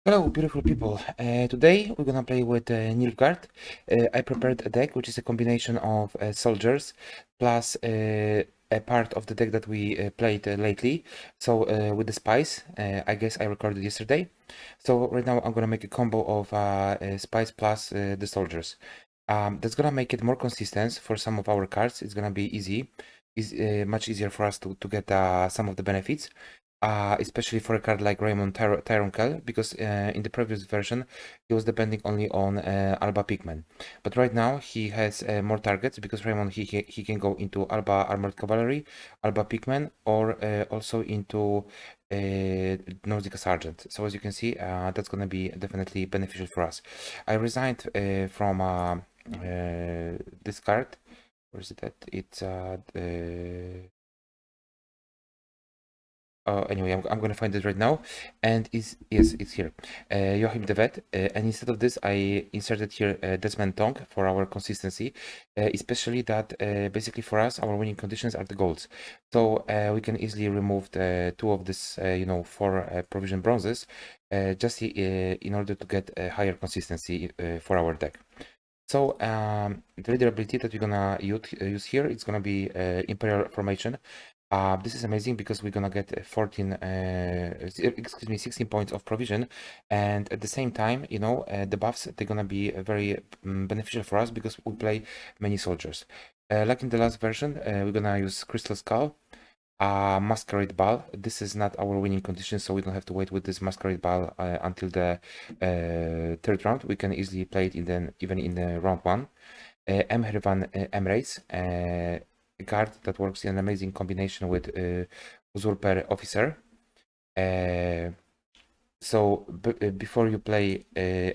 Hello, beautiful people. Today we're gonna play with Nilfgaard. I prepared a deck which is a combination of soldiers plus a part of the deck that we played lately. So with the spies, I guess I recorded yesterday. So right now I'm gonna make a combo of spies plus the soldiers. That's gonna make it more consistent for some of our cards. It's gonna be easy. Is much easier for us to get some of the benefits. Especially for a card like Raymond Tyrone, because in the previous version he was depending only on Alba Pigman, but right now he has more targets because Raymond he can go into Alba Armored Cavalry, Alba Pigman, or also into Nausicaa Sergeant. So as you can see, that's gonna be definitely beneficial for us. I resigned from this card. Where is it at? It's anyway, I'm gonna find it right now, and yes, it's here. Joachim de Vet, and instead of this, I inserted here Desmond Tong for our consistency, especially that basically for us, our winning conditions are the golds, so we can easily remove the two of this, four provision bronzes, just in order to get a higher consistency for our deck. So the leader ability that we're gonna use here, it's gonna be Imperial Formation. This is amazing because we're gonna get 16 points of provision, and at the same time, the buffs, they're gonna be very beneficial for us because we play many soldiers. Like in the last version, we're gonna use Crystal Skull, Masquerade Ball. This is not our winning condition, so we don't have to wait with this Masquerade Ball until the third round. We can easily play it even in the round one. Emher van Emreis, a card that works in an amazing combination with Usurper Officer. So before you play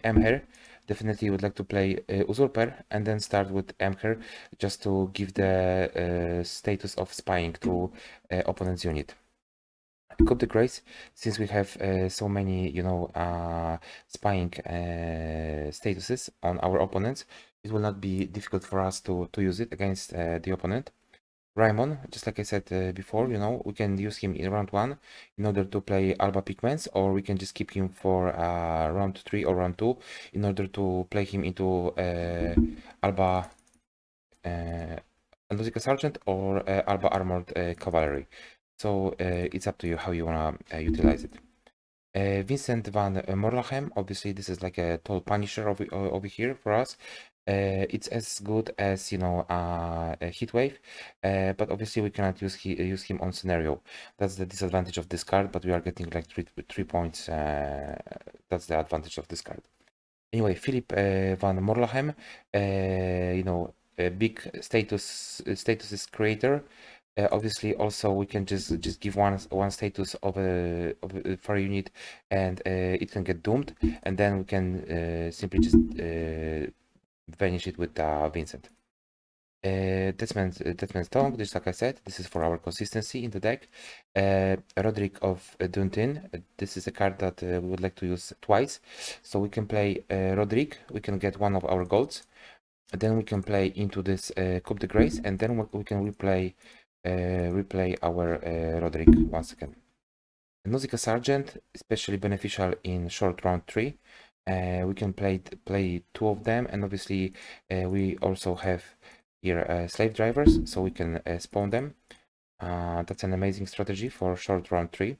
Emher, definitely would like to play Usurper and then start with Emher just to give the status of spying to opponent's unit. Coup de Grace, since we have so many, spying statuses on our opponents, it will not be difficult for us to use it against the opponent. Raimon, just like I said before, we can use him in round 1 in order to play Alba Pigments, or we can just keep him for round 3 or round 2 in order to play him into Alba Nausicaa Sergeant or Alba Armored Cavalry. So it's up to you how you wanna utilize it. Vincent van Morlachem, obviously this is like a tall Punisher over here for us. It's as good as, a Heatwave, but obviously we cannot use him on scenario. That's the disadvantage of this card, but we are getting like three points. That's the advantage of this card. Anyway, Philip van Morlachem, a big status creator. Obviously, also we can just give one status for a unit, and it can get doomed, and then we can simply just vanish it with Vincent. Deathman's Tongue, just like I said, this is for our consistency in the deck. Roderick of Duntin, this is a card that we would like to use twice. So we can play Roderick, we can get one of our golds. Then we can play into this Coup de Grace, and then we can replay our Roderick once again. Nausicaa Sergeant, especially beneficial in short round 3. We can play two of them, and obviously we also have here slave drivers, so we can spawn them. That's an amazing strategy for short round 3.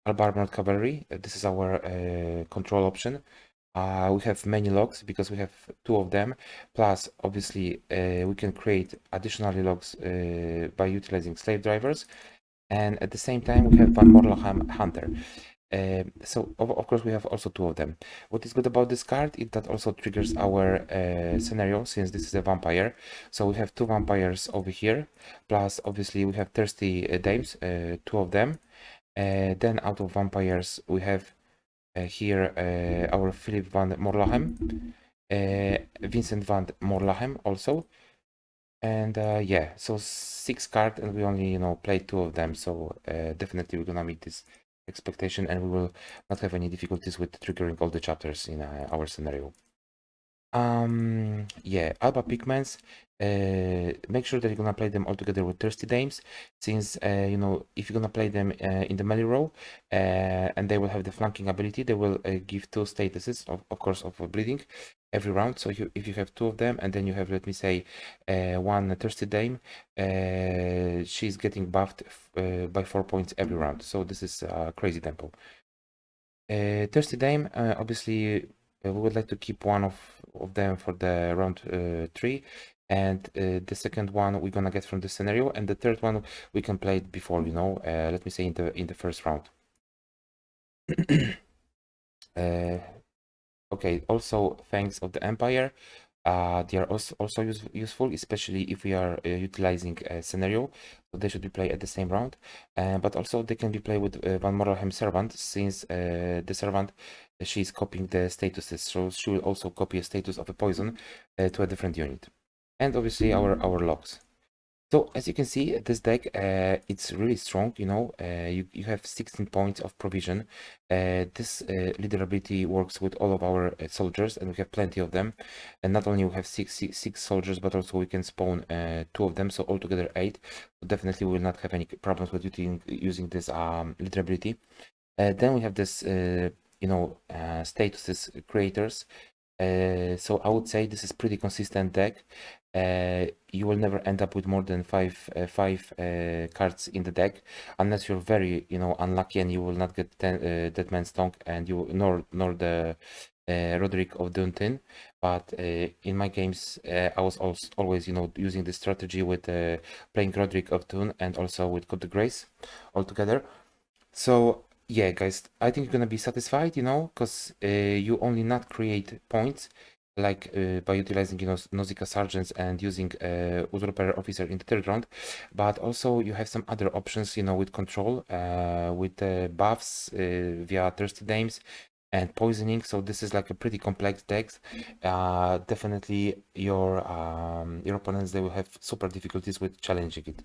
Alba Armored Cavalry, this is our control option. We have many logs because we have two of them. Plus, obviously, we can create additional logs by utilizing slave drivers. And at the same time, we have Van Morlacham Hunter. So, of course, we have also two of them. What is good about this card is that also triggers our scenario, since this is a vampire. So we have two vampires over here. Plus, obviously, we have thirsty dames, two of them. Then out of vampires, we have here our Philip van Morlachem, Vincent van Morlachem also, and yeah, so 6 cards, and we only played 2 of them, so definitely we're gonna meet this expectation, and we will not have any difficulties with triggering all the chapters in our scenario. Yeah, Alba pigments. Make sure that you're gonna play them all together with thirsty dames, since you know, if you're gonna play them in the melee row, and they will have the flanking ability, they will give 2 statuses of course of bleeding every round. So if you have 2 of them, and then you have, let me say, 1 thirsty dame, she's getting buffed by 4 points every round. So this is crazy tempo. Thirsty Dame, obviously, we would like to keep one of them for the round 3, and the second one we're gonna get from the scenario, and the third one we can play it before, you know, let me say in the first round. Okay, also thanks of the Empire. They are also useful, especially if we are utilizing a scenario. So they should be played at the same round. But also they can be played with Van Moralheim Servant, since the Servant, she is copying the statuses. So she will also copy a status of a poison to a different unit. And obviously our logs. So as you can see, this deck, it's really strong, you know, you have 16 points of provision. This leader ability works with all of our soldiers, and we have plenty of them. And not only we have six soldiers, but also we can spawn 2 of them, so altogether 8. So definitely we will not have any problems with using this leader ability. Then we have this, you know, statuses creators. So I would say this is pretty consistent deck. You will never end up with more than five cards in the deck, unless you're very, you know, unlucky and you will not get Dead Man's Tongue, and you nor the Roderick of Duntin. But in my games, I was always, you know, using this strategy with playing Roderick of Dun and also with Code the Grace all together. So yeah, guys, I think you're gonna be satisfied, you know, because you only not create points like by utilizing, you know, Nausicaa Sergeants and using Usurper Officer in the 3rd round, but also you have some other options, you know, with control, with buffs via Thirsty Dames and poisoning. So this is like a pretty complex deck. Definitely your opponents, they will have super difficulties with challenging it.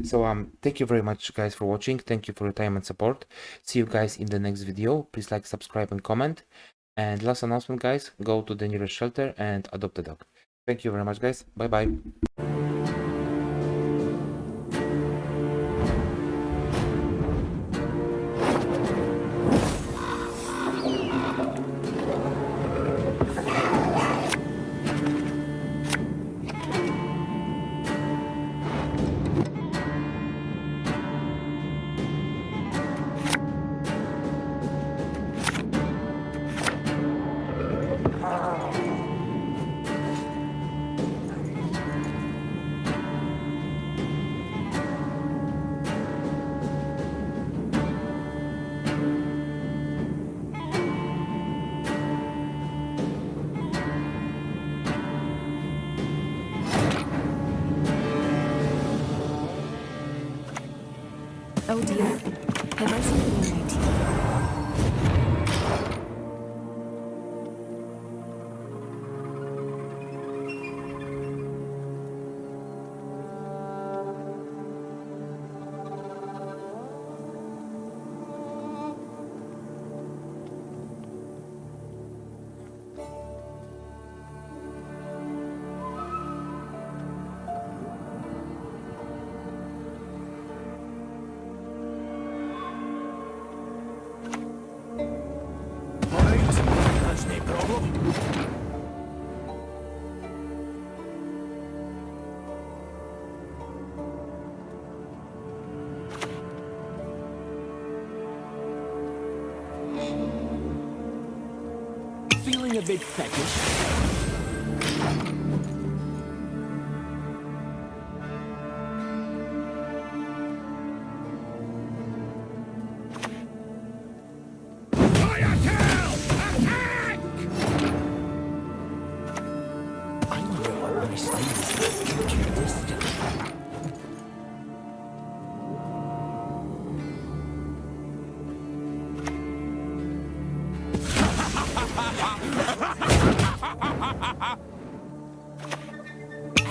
So thank you very much, guys, for watching. Thank you for your time and support. See you guys in the next video. Please like, subscribe, and comment. And last announcement, guys, go to the nearest shelter and adopt a dog. Thank you very much, guys. Bye bye. Oh dear, have I seen the right? That's no problem. Feeling a bit peckish? Scoia'tael! Attack! I wonder what my styles like to this.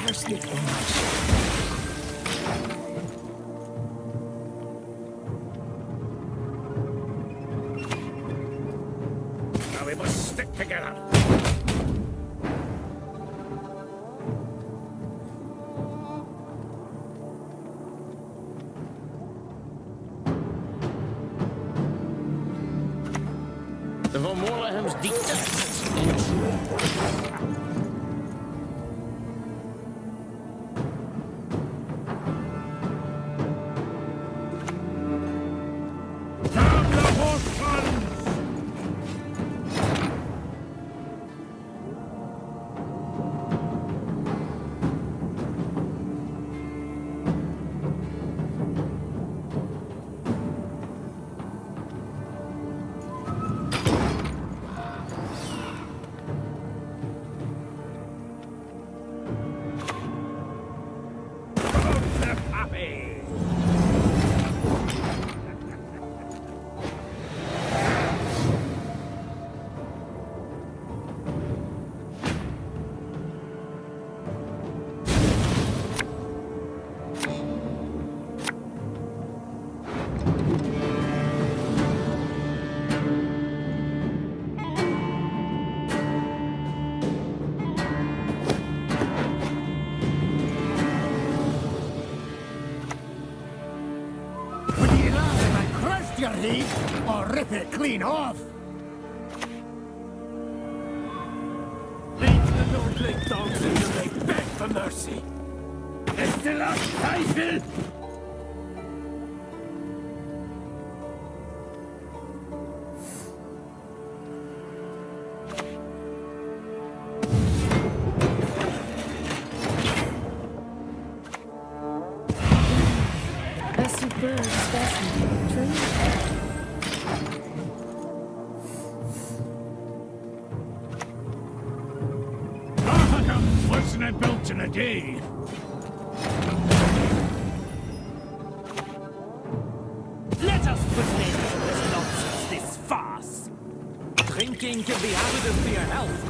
Arsenic on my shirt. Now we must stick together. The Van Morleham's dictates. Your heat, or rip it clean off! Leave the Nordling dogs until they beg for mercy! It's the last Teufel! A superb specimen. True. Wasn't I built in a day? Let us put an end to this nonsense, this farce. Drinking can be hazardous for your health.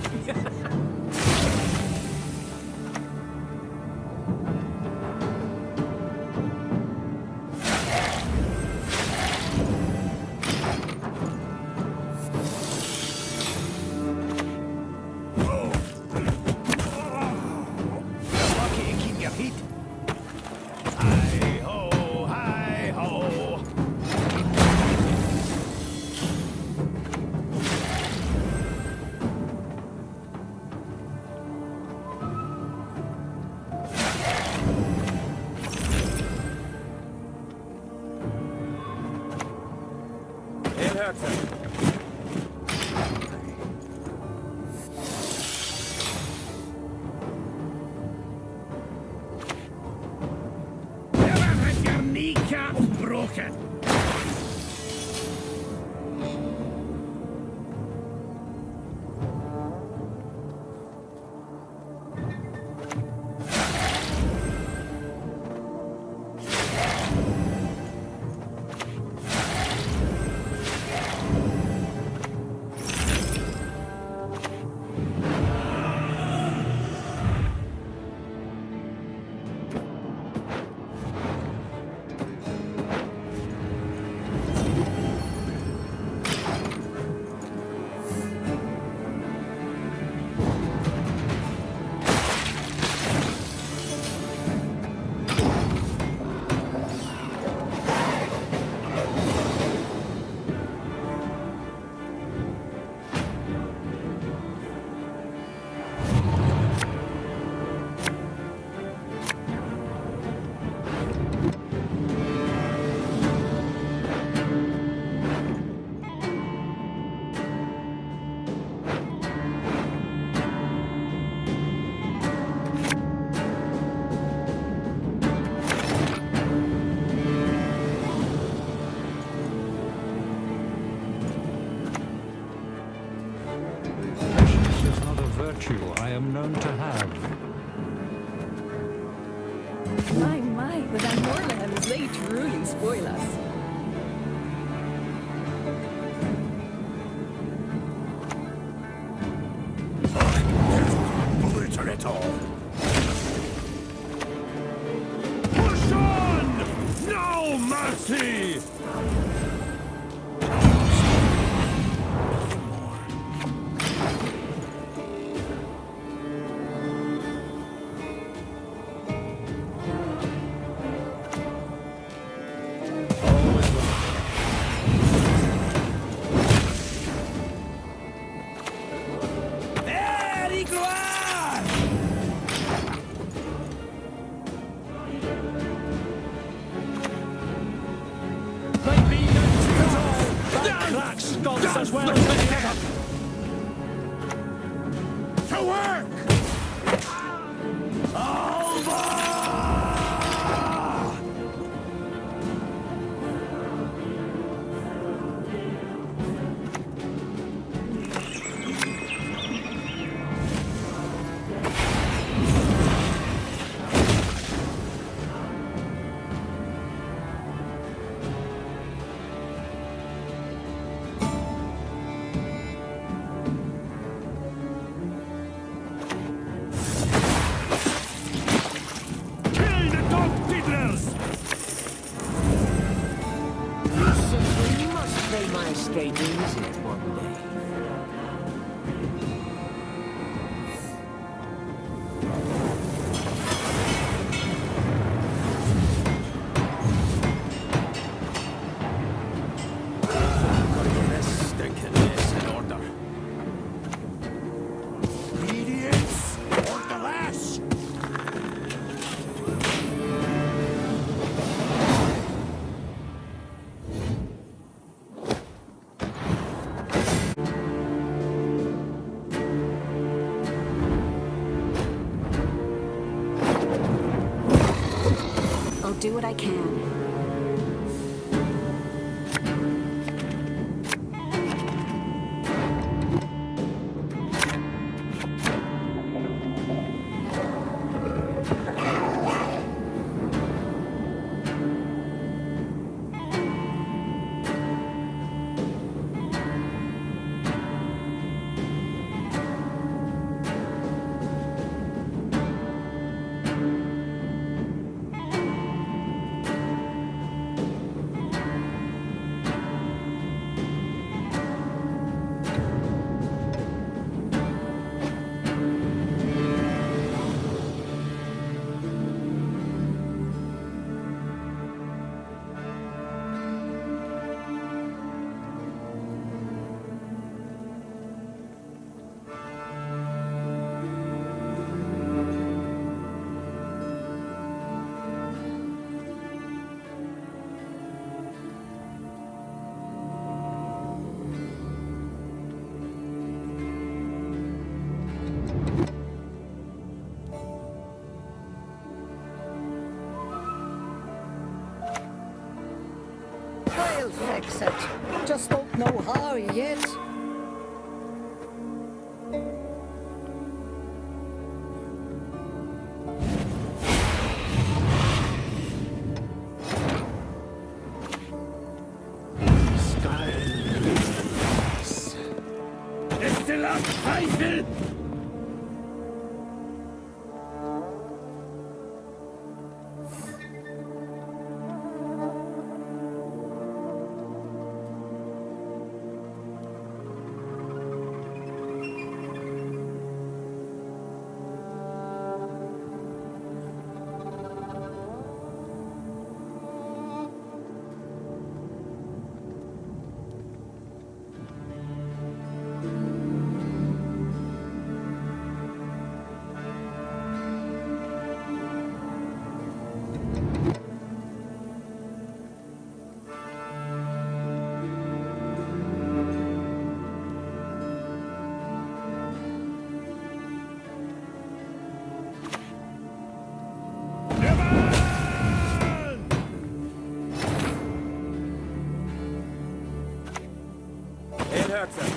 Broken. I am known to have. My, the Van Morlehems, they truly spoil us. Obliterate it all. Push on! No mercy! might be no at all. That cracks sconce as well as any other. To work! Kill the dog diddlers! You simply must play my estate easy one day. Gotta get this stinking mess in order. Idiots! Or the lash! I'll do what I can. I'll fix it. Just don't know how yet. Scoia'tael! It hurts them.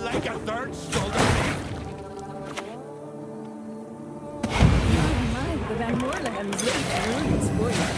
Like a third shoulder. My, the Van Moorlands late really spoiled.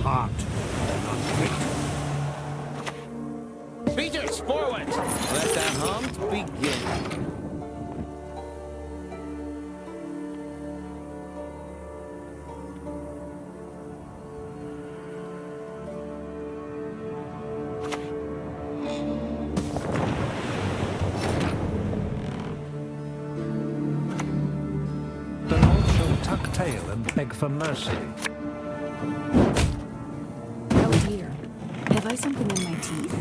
heart, not wit. Beaters, forward! Let the hunt begin. The North shall tuck tail and beg for mercy. Oh dear. Have I something in my teeth?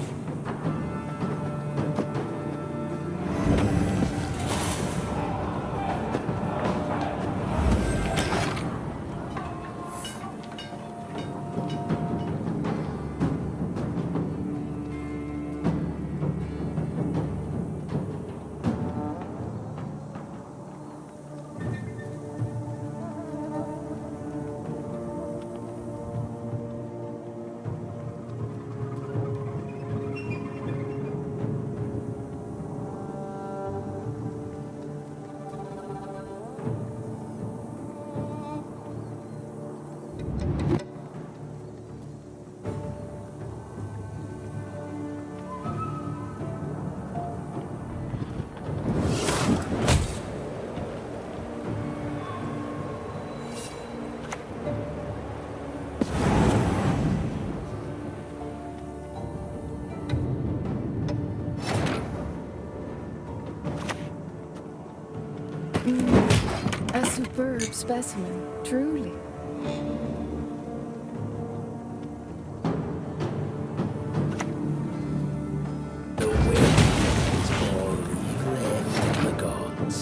A superb specimen, truly. The wind is all we've left of the gods.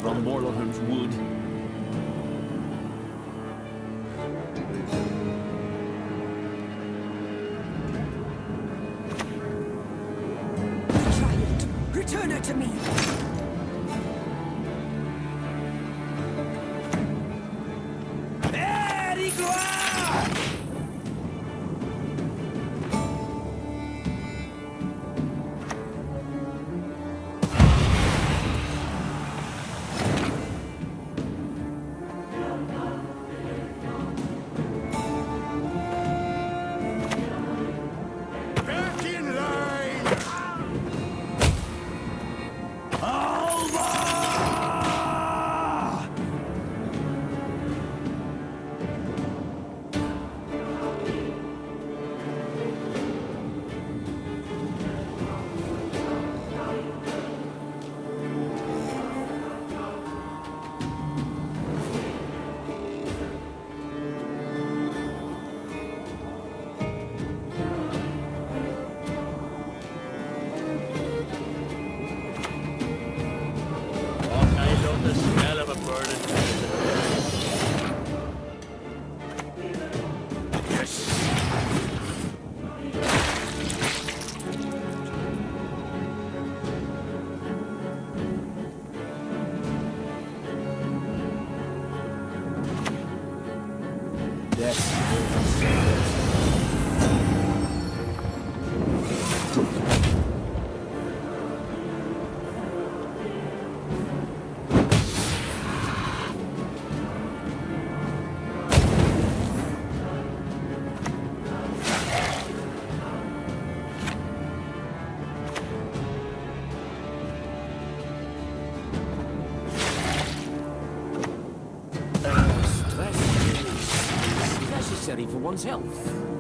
from Morlotham's wood. Child, return her to me. Back in line! I love the smell of a burning pheasant. Stress is necessary for one's health.